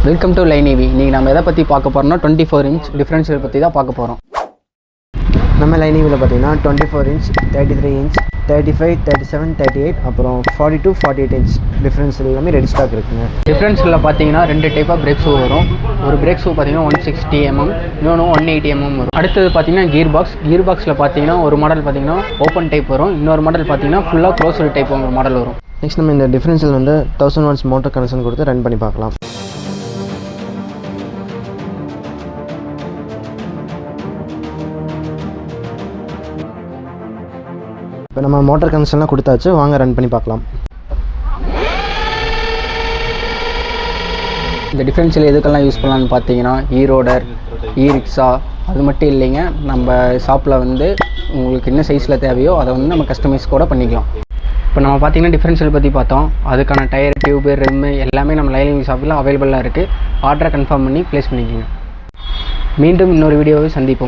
Welcome to line EV. இன்றைக்கி நம்ம எதை பற்றி பார்க்க போகிறோம்னா 24 இன்ச் டிஃப்ரென்ஷியல் பற்றி தான் பார்க்க போகிறோம். நம்ம லைன் EVயில் பார்த்தீங்கன்னா 24 இன்ச், 33 இன்ச், 35, 37, 38 அப்புறம் 42, 48 இன்ச் டிஃப்ரென்ஷியல் எல்லாமே ரெடி ஸ்டாக் இருக்குங்க. டிஃப்ரென்ஷியலில் பார்த்தீங்கன்னா 2 டைப்பாக பிரேக் ஷூ வரும். ஒரு பிரேக் ஷூ பார்த்தீங்கன்னா 160 mm, இன்னொன்று 180 mm வரும். அடுத்தது பார்த்தீங்கன்னா கியர் பாக்ஸில் பார்த்தீங்கன்னா ஒரு மாடல் பார்த்தீங்கன்னா ஓப்பன் டைப் வரும், இன்னொரு மாடல் பார்த்தீங்கன்னா ஃபுல்லாக க்ளோஸ்டு டைப் ஒரு மாடல் வரும். நெக்ஸ்ட் நம்ம இந்த டிஃப்ரென்ஷியல் வந்து 1000 வாட்ஸ் மோட்டர் கனெக்ஷன் கொடுத்து ரன் பண்ணி பார்க்கலாம். இப்போ நம்ம மோட்டர் கனெக்ஷன்லாம் கொடுத்தாச்சு, வாங்க ரன் பண்ணி பார்க்கலாம். இந்த டிஃப்ரென்ஷியல் எதுக்கெல்லாம் யூஸ் பண்ணலான்னு பார்த்தீங்கன்னா ஈரோடர், ரிக்ஷா அது மட்டும் இல்லைங்க, நம்ம ஷாப்பில் வந்து உங்களுக்கு என்ன சைஸில் தேவையோ அதை வந்து நம்ம கஸ்டமைஸ் கூட பண்ணிக்கலாம். இப்போ நம்ம பார்த்தீங்கன்னா டிஃப்ரென்ஷியல் பற்றி பார்த்தோம். அதுக்கான டயர், டியூபு, ரிம்மு எல்லாமே நம்ம லைன் EV ஷாப்பில் அவைலபிளாக இருக்குது. ஆர்டரை கன்ஃபார்ம் பண்ணி ப்ளேஸ் பண்ணிக்கோங்க. மீண்டும் இன்னொரு வீடியோவை சந்திப்போம்.